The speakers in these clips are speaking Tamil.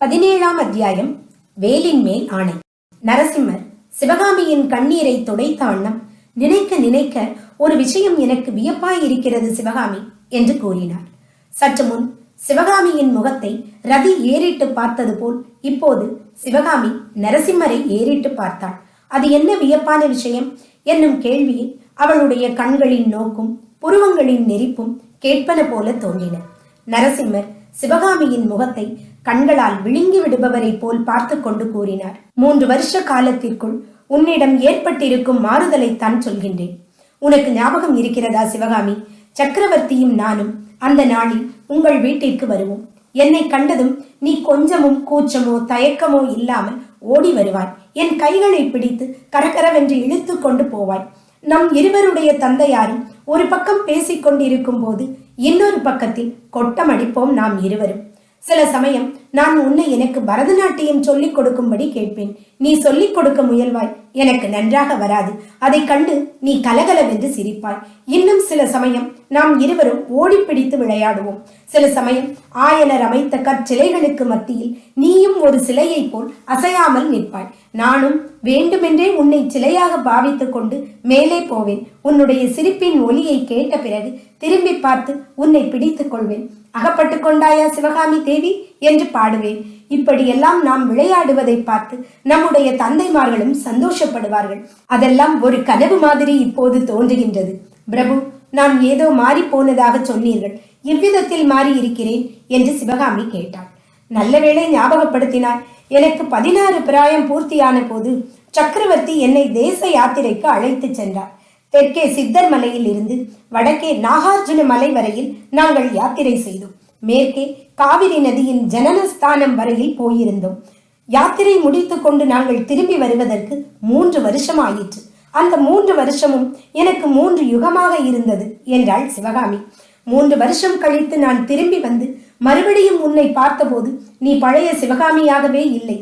17ஆம் அத்தியாயம். வேலின் மேல் ஆணை. நரசிம்மர் சிவகாமியின் கண்ணீரை துடைத்த வண்ணம், நினைக்க நினைக்க ஒரு விஷயம் எனக்கு வியப்பாயிருக்கிறது சிவகாமி என்று கூறினார். சற்று முன் சிவகாமியின் முகத்தை ரதி ஏறிட்டு பார்த்தது போல் இப்போது சிவகாமி நரசிம்மரை ஏறிட்டு பார்த்தாள். அது என்ன வியப்பான விஷயம் என்னும் கேள்வியை அவளுடைய கண்களின் நோக்கும் புருவங்களின் நெறிப்பும் கேட்பன போல தோன்றின. நரசிம்மர் சிவகாமியின் முகத்தை கண்களால் விழுங்கி விடுபவரை போல் பார்த்து கொண்டு கூறினார். 3 வருஷ காலத்திற்குள் உன்னிடம் ஏற்பட்டிருக்கும் மாறுதலைத்தான் சொல்கின்றேன். உனக்கு ஞாபகம் இருக்கிறதா சிவகாமி? சக்கரவர்த்தியும் நானும் அந்த நாளில் உங்கள் வீட்டிற்கு வருவோம். என்னை கண்டதும் நீ கொஞ்சமும் கூச்சமோ தயக்கமோ இல்லாமல் ஓடி வருவாய். என் கைகளை பிடித்து கரகரவென்று இழுத்து கொண்டு போவாய். நம் இருவருடைய தந்தையாரும் ஒரு பக்கம் பேசிக்கொண்டிருக்கும் போது இன்னொரு பக்கத்தில் கொட்டமடிப்போம் நாம் இருவரும். சில சமயம் நான் உன்னை எனக்கு பரதநாட்டியம் சொல்லிக் கொடுக்கும்படி கேட்பேன். நீ சொல்லிக் கொடுக்க முயல்வாய். எனக்கு நன்றாக வராது. அதை கண்டு நீ கலகலவென்று சிரிப்பாய். இன்னும் சில சமயம் நாம் இருவரும் ஓடிப்பிடித்து விளையாடுவோம். சில சமயம் ஆயனர் அமைத்த கற்சிலைகளுக்கு மத்தியில் நீயும் ஒரு சிலையை போல் அசையாமல் நிற்பாய். நானும் வேண்டுமென்றே உன்னை சிலையாக பாவித்து கொண்டு மேலே போவேன். உன்னுடைய சிரிப்பின் ஒலியை கேட்ட பிறகு திரும்பி பார்த்து உன்னை பிடித்துக் கொள்வேன். அகப்பட்டு கொண்டாயா சிவகாமி தேவி என்று பாடுவேன். இப்படியெல்லாம் நாம் விளையாடுவதை பார்த்து நம்முடைய தந்தைமார்களும் சந்தோஷப்படுவார்கள். அதெல்லாம் ஒரு கனவு மாதிரி இப்போது தோன்றுகின்றது. பிரபு, நான் ஏதோ மாறி போனதாக சொன்னீர்கள். இவ்விதத்தில் மாறி இருக்கிறேன் என்று சிவகாமி கேட்டாள். நல்ல வேளை ஞாபகப்படுத்தினார். எனக்கு 16 பிராயம் பூர்த்தியான போது சக்கரவர்த்தி என்னை தேச யாத்திரைக்கு அழைத்து சென்றார். தெற்கே சித்தர் மலையில் இருந்து வடக்கே நாகார்ஜுன மலை வரையில் நாங்கள் யாத்திரை செய்தோம். மேற்கே காவிரி நதியின் ஜனனஸ்தானம் வரையில் போயிருந்தோம். யாத்திரை முடித்து கொண்டு நாங்கள் திரும்பி வருவதற்கு 3 வருஷம் ஆயிற்று. அந்த 3 வருஷமும் எனக்கு 3 யுகமாக இருந்தது என்றாள் சிவகாமி. 3 வருஷம் கழித்து நான் திரும்பி வந்து மறுபடியும் உன்னை பார்த்தபோது நீ பழைய சிவகாமியாகவே இல்லை.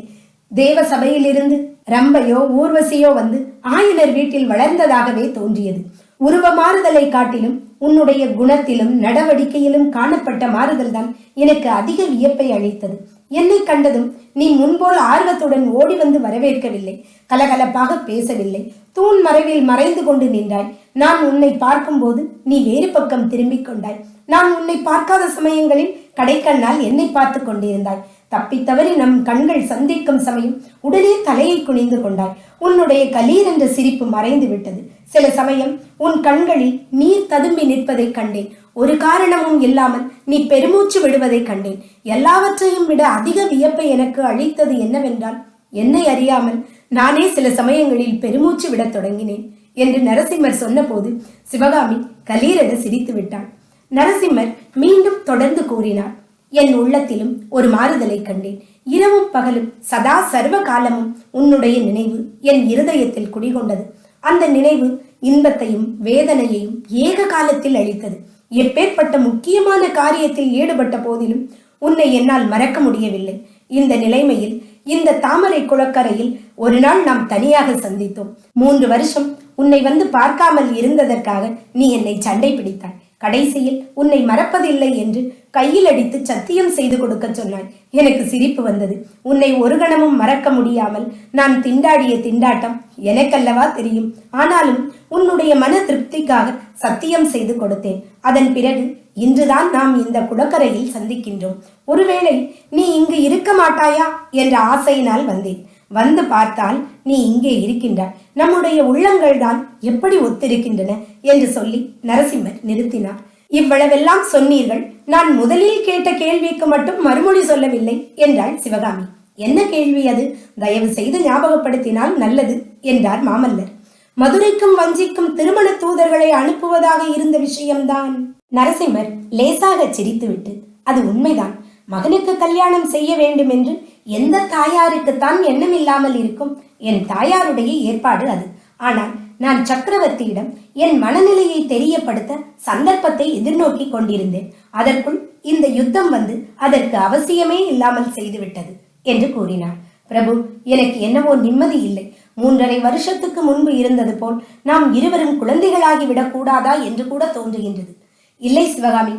தேவ சபையிலிருந்து ரம்பையோ ஊர்வசியோ வந்து ஆயனர் வீட்டில் வளர்ந்ததாகவே தோன்றியது. உருவ மாறுதலை காட்டிலும் உன்னுடைய குணத்திலும் நடவடிக்கையிலும் காணப்பட்ட மாறுதல் தான் எனக்கு அதிக வியப்பை அளித்தது. என்னை கண்டதும் நீ முன்போல் ஆர்வத்துடன் ஓடி வந்து வரவேற்கவில்லை. கலகலப்பாக பேசவில்லை. தூண் மறைவில் மறைந்து கொண்டு நின்றாய். நான் உன்னை பார்க்கும்போது நீ வேறு பக்கம் திரும்பிக் கொண்டாய். நான் உன்னை பார்க்காத சமயங்களில் கடைக்கண்ணால் என்னை பார்த்து கொண்டிருந்தாய். தப்பித்தவறி நம் கண்கள் சந்திக்கும் சமயம் உடனே தலையை குனிந்து கொண்டாய். உன்னுடைய கலீர் என்ற சிரிப்பு மறைந்து விட்டது. சில சமயம் உன் கண்களில் நீர் ததும்பி நிற்பதை கண்டேன். ஒரு காரணமும் இல்லாமல் நீ பெருமூச்சு விடுவதை கண்டேன். எல்லாவற்றையும் விட அதிக வியப்பை எனக்கு அளித்தது என்னவென்றால், என்னை அறியாமல் நானே சில சமயங்களில் பெருமூச்சு விடத் தொடங்கினேன் என்று நரசிம்மர் சொன்னபோது சிவகாமி கலீரென சிரித்து விட்டாள். நரசிம்மர் மீண்டும் தொடர்ந்து கூறினார். என் உள்ளத்திலும் ஒரு மாறுதலை கண்டேன். இரவும் பகலும் சதா சர்வ காலமும் உன்னுடைய நினைவு என் இருதயத்தில் குடிகொண்டது. அந்த நினைவு இன்பத்தையும் வேதனையையும் ஏக காலத்தில் அளித்தது. எப்பேற்பட்ட முக்கியமான காரியத்தில் ஈடுபட்ட போதிலும் உன்னை என்னால் மறக்க முடியவில்லை. இந்த நிலைமையில் இந்த தாமரை குளக்கரையில் ஒரு நாள் நாம் தனியாக சந்தித்தோம். 3 வருஷம் உன்னை வந்து பார்க்காமல் இருந்ததற்காக நீ என்னை சண்டை பிடித்தாய். கடைசியில் உன்னை மறப்பதில்லை என்று கையில் அடித்து சத்தியம் செய்து கொடுக்க சொன்னாய். எனக்கு சிரிப்பு வந்தது. உன்னை ஒரு கணமும் மறக்க முடியாமல் நான் திண்டாடிய திண்டாட்டம் எனக்கல்லவா தெரியும். ஆனாலும் உன்னுடைய மன திருப்திக்காக சத்தியம் செய்து கொடுத்தேன். அதன் பிறகு இன்றுதான் நாம் இந்த குளக்கரையில் சந்திக்கின்றோம். ஒருவேளை நீ இங்கு இருக்க மாட்டாயா என்ற ஆசையினால் வந்தேன். வந்து பார்த்தால் நீ இங்கே இருக்கின்றாய். நம்முடைய உள்ளங்கள் தான் எப்படி ஒத்திருக்கின்றன என்று சொல்லி நரசிம்மர் நிறுத்தினார். இவ்வளவெல்லாம் சொன்னீர்கள். நான் முதலில் கேட்ட கேள்விக்கு மட்டும் மறுமொழி சொல்லவில்லை என்றாள் சிவகாமி. என்ன கேள்வி அது? தயவு செய்து ஞாபகப்படுத்தினால் நல்லது என்றார் மாமல்லர். மதுரைக்கும் வஞ்சிக்கும் திருமண தூதர்களை அனுப்புவதாக இருந்த விஷயம்தான். நரசிம்மர் லேசாக சிரித்துவிட்டு, அது உண்மைதான். மகனுக்கு கல்யாணம் செய்ய வேண்டும் என்று எந்த தாயாருக்குத்தான் எண்ணம் இல்லாமல் இருக்கும்? என் தாயாருடைய ஏற்பாடு அது. ஆனால் நான் சக்கரவர்த்தியிடம் என் மனநிலையை தெரியப்படுத்த சந்தர்ப்பத்தை எதிர்நோக்கி கொண்டிருந்தேன். அதற்குள் இந்த யுத்தம் வந்து அதற்கு அவசியமே இல்லாமல் செய்துவிட்டது என்று கூறினார். பிரபு, எனக்கு என்னவோ நிம்மதி இல்லை. 3.5 வருஷத்துக்கு முன்பு இருந்தது போல் நாம் இருவரும் குழந்தைகளாகிவிடக் கூடாதா என்று கூட தோன்றுகின்றது. இல்லை சிவகாமி,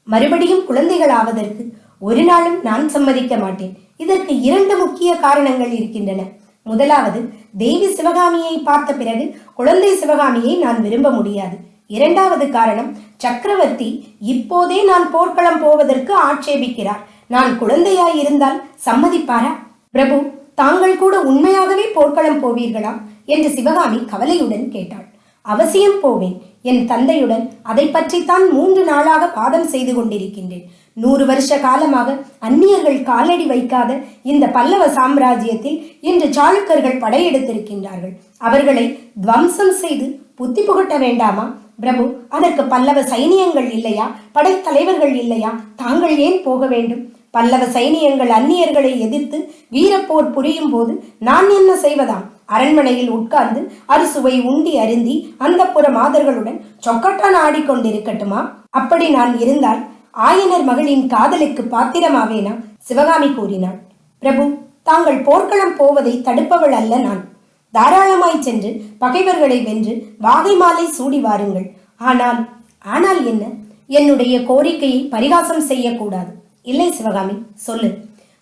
மறுபடியும் குழந்தைகள் ஆவதற்கு ஒரு நாளும் நான் சம்மதிக்க மாட்டேன். இதற்கு 2 முக்கிய காரணங்கள் இருக்கின்றன. முதலாவது, தேவி சிவகாமியை பார்த்த பிறகு குழந்தை சிவகாமியை நான் விரும்ப முடியாது. 2வது காரணம், சக்கரவர்த்தி இப்போதே நான் போர்க்களம் போவதற்கு ஆட்சேபிக்கிறார். நான் குழந்தையாய் இருந்தால் சம்மதிப்பாரா? பிரபு, தாங்கள் கூட உண்மையாகவே போர்க்களம் போவீர்களா என்று சிவகாமி கவலையுடன் கேட்டாள். அவசியம் போவேன். என் தந்தையுடன் அதை பற்றித்தான் 3 நாளாக வாதம் செய்து கொண்டிருக்கின்றேன். 100 வருஷ காலமாக அந்நியர்கள் காலடி வைக்காத இந்த பல்லவ சாம்ராஜ்யத்தில் இன்று சாளுக்கர்கள் படையெடுத்திருக்கின்றார்கள். அவர்களை துவம்சம் செய்து புத்தி புகட்ட வேண்டாமா? பிரபு, அதற்கு பல்லவ சைனியங்கள் இல்லையா? படைத்தலைவர்கள் இல்லையா? தாங்கள் ஏன் போக வேண்டும்? பல்லவ சைனியங்கள் அந்நியர்களை எதிர்த்து வீரப்போர் புரியும் போது நான் என்ன செய்வதாம்? அரண்மனையில் உட்கார்ந்து அறுசுவை உண்டி அருந்தி அந்தப்புற மாதர்களுடன் சொக்கட்டான் ஆடிக்கொண்டிருக்கட்டுமா? அப்படி நான் இருந்தால் ஆயனர் மகளின் காதலுக்கு பாத்திரமாவேனா? சிவகாமி கூறினாள். பிரபு, தாங்கள் போர்க்களம் போவதை தடுப்பவள் அல்ல நான். தாராளமாய் சென்று பகைவர்களை வென்று வாகை மாலை சூடி வாருங்கள். ஆனால் என்ன? என்னுடைய கோரிக்கையை பரிகாசம் செய்யக்கூடாது. இல்லை சிவகாமி, சொல்லு.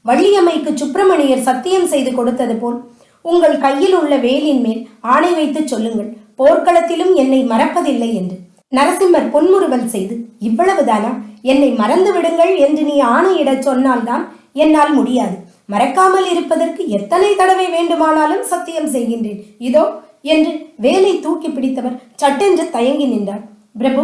வள்ளியம்மைக்கு சுப்பிரமணியர் சத்தியம் செய்து கொடுத்தது போல் உங்கள் கையில் உள்ள வேலின் மேல் ஆணை வைத்து சொல்லுங்கள், போர்க்களத்திலும் என்னை மறப்பதில்லை என்று. நரசிம்மர் பொன்முறுவல் செய்து, இவ்வளவுதானா? என்னை மறந்து விடுங்கள் என்று நீ ஆணையிடச் சொன்னால்தான் என்னால் முடியாது. மறக்காமல் இருப்பதற்கு எத்தனை தடவை வேண்டுமானாலும் சத்தியம் செய்கின்றேன். இதோ என்று வேலை தூக்கி பிடித்தவர் சட்டென்று தயங்கி நின்றார். பிரபு,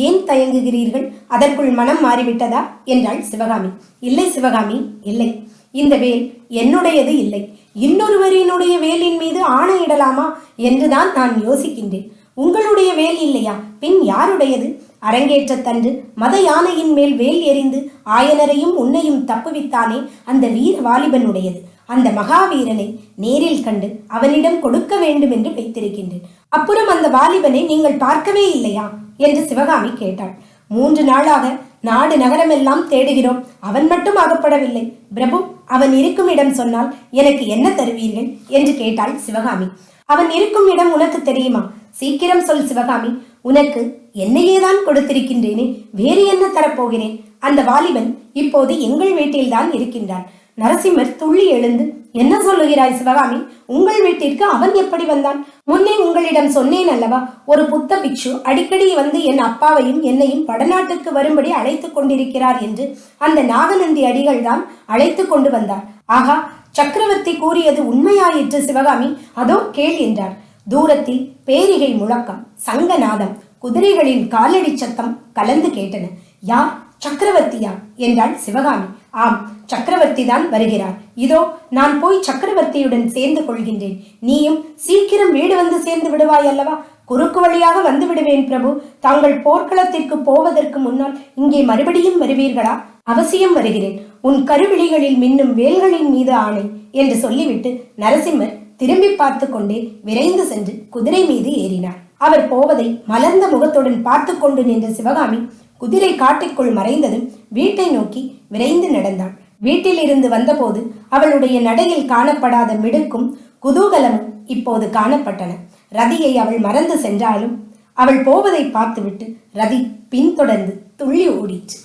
ஏன் தயங்குகிறீர்கள்? அதற்குள் மனம் மாறிவிட்டதா என்றாள் சிவகாமி. இல்லை சிவகாமி, இல்லை. இந்த வேல் என்னுடையது இல்லை. இன்னொருவரினுடைய வேலின் மீது ஆணையிடலாமா என்றுதான் நான் யோசிக்கின்றேன். உங்களுடைய வேல் இல்லையா? பின் யாருடையது? அரங்கேற்றத்தன்று மத யானையின் மேல் வேல் எறிந்து ஆயனரையும் உன்னையும் தப்புவித்தானே, அந்த வீர வாலிபனுடையது. அந்த மகாவீரனை நேரில் கண்டு அவனிடம் கொடுக்க வேண்டும் என்று வைத்திருக்கின்றேன். அப்புறம் அந்த வாலிபனை நீங்கள் பார்க்கவே இல்லையா என்று சிவகாமி கேட்டாள். 3 நாளாக நாடு நகரமெல்லாம் தேடுகிறோம். அவன் மட்டும் அகப்படவில்லை. பிரபு, அவன் இருக்கும் இடம் சொன்னால் எனக்கு என்ன தருவீர்கள் என்று கேட்டாள் சிவகாமி. அவன் இருக்கும் இடம் உனக்கு தெரியுமா? சீக்கிரம் சொல் சிவகாமி. உனக்கு என்னையேதான் கொடுத்திருக்கின்றேனே, வேறு என்ன தரப்போகிறேன்? அந்த வாலிபன் இப்போது எங்கள் வீட்டில்தான் இருக்கின்றான். நரசிம்மர் துள்ளி எழுந்து, என்ன சொல்லுகிறாய் சிவகாமி? உங்கள் வீட்டிற்கு அவன் எப்படி வந்தான்? முன்னே உங்களிடம் சொன்னேன் அல்லவா, ஒரு புத்த பிக்ஷு அடிக்கடி வந்து என் அப்பாவையும் என்னையும் வடநாட்டுக்கு வரும்படி அழைத்து கொண்டிருக்கிறார் என்று. அந்த நாகநந்தி அடிகள் தான் அழைத்து கொண்டு வந்தார். ஆகா, சக்கரவர்த்தி கூறியது உண்மையாயிற்று சிவகாமி. அதோ கேள் என்றார். தூரத்தில் பேரிகை முழக்கம், சங்கநாதம், குதிரைகளின் காலடி சத்தம் கலந்து கேட்டன. யார்? சக்கரவர்த்தியா என்றாள் சிவகாமி. ஆம், சக்கரவர்த்தி தான் வருகிறார். இதோ நான் போய் சக்கரவர்த்தியுடன் சேர்ந்து கொள்கின்றேன். நீயும் சீக்கிரம் வீடு வந்து சேர்ந்து விடுவாய் அல்லவா? குறுக்கு வழியாக வந்து விடுவேன் பிரபு. தாங்கள் போர்க்களத்திற்கு போவதற்கு முன்னால் இங்கே மறுபடியும் வருவீர்களா? அவசியம் வருகிறேன். உன் கருவிழிகளில் மின்னும் வேல்களின் மீது ஆணை என்று சொல்லிவிட்டு நரசிம்மர் திரும்பி பார்த்து கொண்டே விரைந்து சென்று குதிரை மீது ஏறினார். அவர் போவதை மலர்ந்த முகத்துடன் பார்த்து கொண்டு நின்ற சிவகாமி குதிரை காட்டிற்குள் மறைந்ததும் வீட்டை நோக்கி விரைந்து நடந்தாள். வீட்டில் இருந்து வந்தபோது அவளுடைய நடையில் காணப்படாத மிடுக்கும் குதூகலமும் இப்போது காணப்பட்டன. ரதியை அவள் மறந்து சென்றாலும் அவள் போவதை பார்த்துவிட்டு ரதி பின்தொடர்ந்து துள்ளி ஓடிற்று.